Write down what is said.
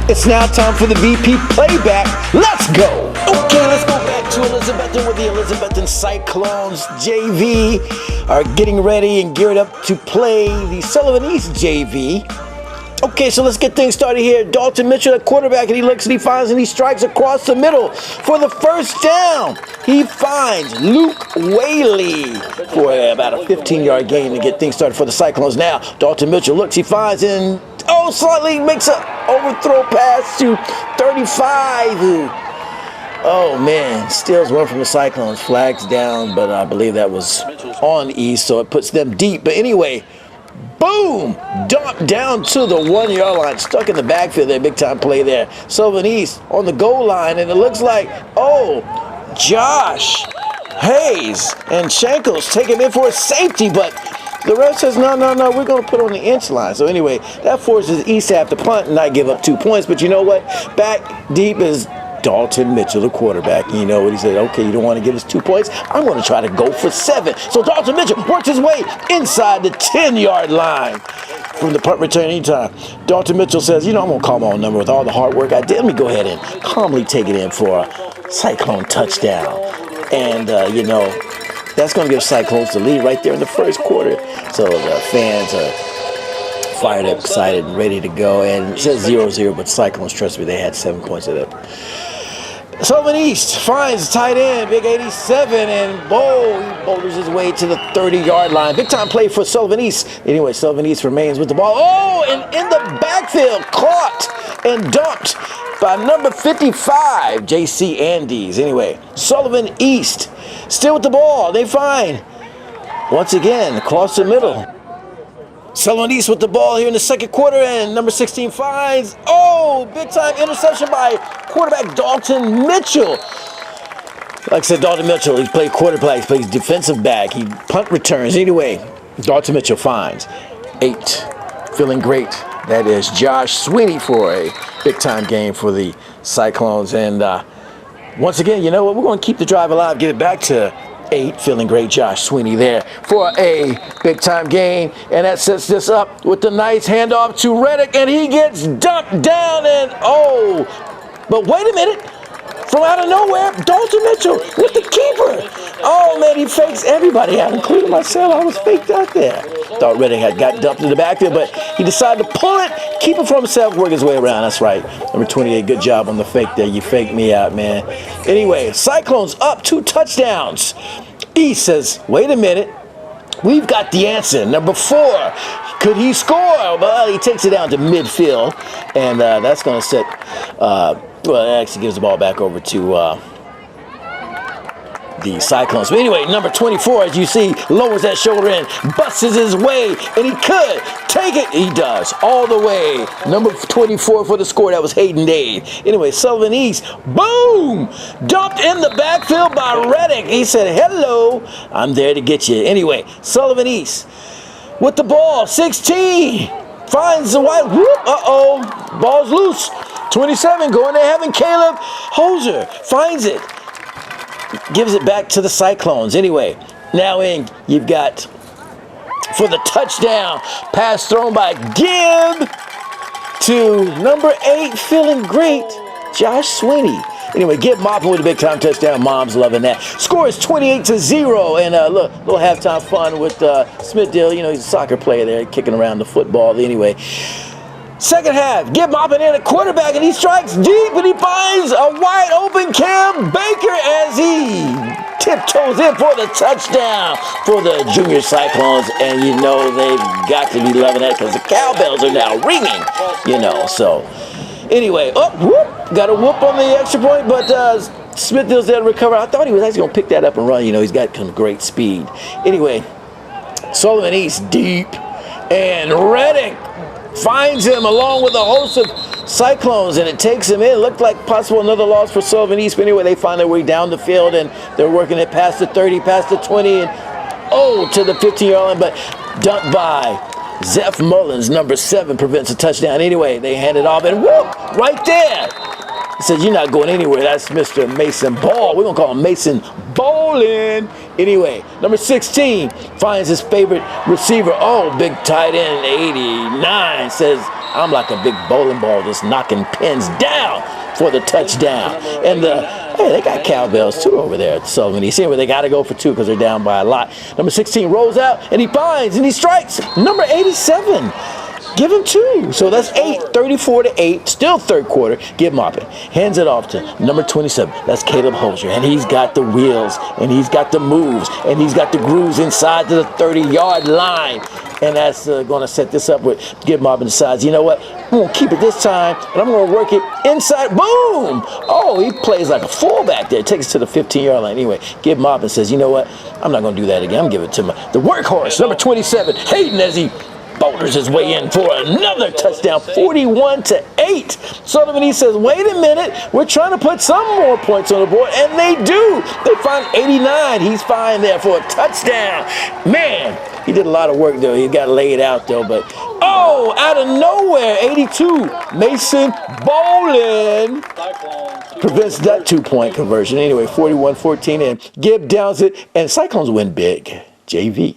It's now time for the VP Playback. Let's go. Okay, let's go back to Elizabethton with the Elizabethton Cyclones JV are getting ready and geared up to play the Sullivan East JV. Okay, so let's get things started here. Dalton Mitchell at quarterback, and he looks and he finds and he strikes across the middle for the first down. He finds Luke Whaley for about a 15-yard gain to get things started for the Cyclones. Now, Dalton Mitchell looks, he finds and slightly makes an overthrow pass to 35. Oh man, steals one from the Cyclones, flags down, but I believe that was on East, so it puts them deep. But anyway, boom! Dumped down to the 1-yard line, stuck in the backfield there, big time play there. Sullivan East on the goal line, and it looks like, Josh Hayes and Shankles take him in for a safety, but the ref says, no, we're going to put on the inch line. So anyway, that forces East to have to punt and not give up 2 points. But you know what? Back deep is Dalton Mitchell, the quarterback. And you know what he said? Okay, you don't want to give us 2 points? I'm going to try to go for 7. So Dalton Mitchell works his way inside the 10-yard line from the punt return anytime. Dalton Mitchell says, I'm going to call my own number with all the hard work I did. Let me go ahead and calmly take it in for a Cyclone touchdown. And, that's going to give Cyclones the lead right there in the first quarter. So the fans are fired up, excited, and ready to go. And it says 0-0, but Cyclones, trust me, they had 7 points of it. Sullivan East finds tight end, big 87, and he boulders his way to the 30-yard line. Big time play for Sullivan East. Anyway, Sullivan East remains with the ball. And in the backfield, caught and dumped by number 55, J.C. Andes. Anyway, Sullivan East still with the ball. They find, once again, across the middle. Sullivan East with the ball here in the second quarter, and number 16 finds, big time interception by quarterback Dalton Mitchell. Like I said, Dalton Mitchell, he played quarterback, he plays defensive back, he punt returns. Anyway, Dalton Mitchell finds 8. Feeling great. That is Josh Sweeney for a big-time game for the Cyclones. And once again, you know what? We're going to keep the drive alive, get it back to 8. Feeling great, Josh Sweeney there for a big-time game. And that sets this up with the nice handoff to Reddick, and he gets dumped down. And, but wait a minute. From out of nowhere, Dalton Mitchell with the keeper. Oh, man, he fakes everybody out, including myself. I was faked out there. Thought Reddick had got dumped in the backfield, but he decided to pull it, keep it for himself, work his way around. That's right. Number 28, good job on the fake there. You faked me out, man. Anyway, Cyclones up 2 touchdowns. East says, wait a minute. We've got the answer. Number 4. Could he score? Well, he takes it down to midfield, and that's going to set... it actually gives the ball back over to the Cyclones. But anyway, number 24, as you see, lowers that shoulder in, busts his way, and he could take it. He does, all the way. Number 24 for the score, that was Hayden Dade. Anyway, Sullivan East, boom! Dumped in the backfield by Reddick. He said, hello, I'm there to get you. Anyway, Sullivan East with the ball, 16, finds the white, whoop, ball's loose. 27 going to heaven. Caleb Hoser finds it. Gives it back to the Cyclones. Anyway, now you've got for the touchdown. Pass thrown by Gibb to number 8. Feeling great, Josh Sweeney. Anyway, Gibb mopping with a big time touchdown. Mom's loving that. Score is 28-0. And look, little halftime fun with Smithdale. He's a soccer player there, kicking around the football. Anyway. Second half, Gibb mopping in at quarterback, and he strikes deep, and he finds a wide open Cam Baker as he tiptoes in for the touchdown for the Junior Cyclones. And they've got to be loving that because the cowbells are now ringing, So anyway, got a whoop on the extra point, but Smithdale's there to recover. I thought he was actually going to pick that up and run. He's got some great speed. Anyway, Sullivan East deep, and Reddick finds him along with a host of Cyclones, and it takes him in. It looked like possible another loss for Sullivan East, but anyway, they find their way down the field, and they're working it past the 30, past the 20, and to the 15-yard line, but dumped by Zeph Mullins, number 7, prevents a touchdown. Anyway, they hand it off, and whoop, right there. He says, you're not going anywhere. That's Mr. Mason Ball. We're going to call him Mason Bowling. Anyway, number 16 finds his favorite receiver. Big tight end, 89, says, I'm like a big bowling ball just knocking pins down for the touchdown. And hey, they got cowbells too over there at Sullivan East. Anyway, they got to go for 2 because they're down by a lot. Number 16 rolls out, and he finds, and he strikes. Number 87. Give him 2. So that's 8, 34-8. Still third quarter. Give Maupin. Hands it off to number 27. That's Caleb Holzer. And he's got the wheels, and he's got the moves, and he's got the grooves inside to the 30-yard line. And that's going to set this up with Give Maupin decides, you know what? I'm going to keep it this time, and I'm going to work it inside. Boom! Oh, he plays like a fullback there. Takes it to the 15-yard line. Anyway, Give Maupin says, you know what? I'm not going to do that again. I'm giving it to the workhorse, number 27, Hayden, as he boulders his way in for another touchdown, 41-8. Sullivan East says, wait a minute, we're trying to put some more points on the board, and they do. They find 89. He's fine there for a touchdown. Man, he did a lot of work, though. He got laid out, though, but oh, out of nowhere, 82, Mason Bolin prevents that 2-point conversion. Anyway, 41-14, and Gibb downs it, and Cyclones win big. JV.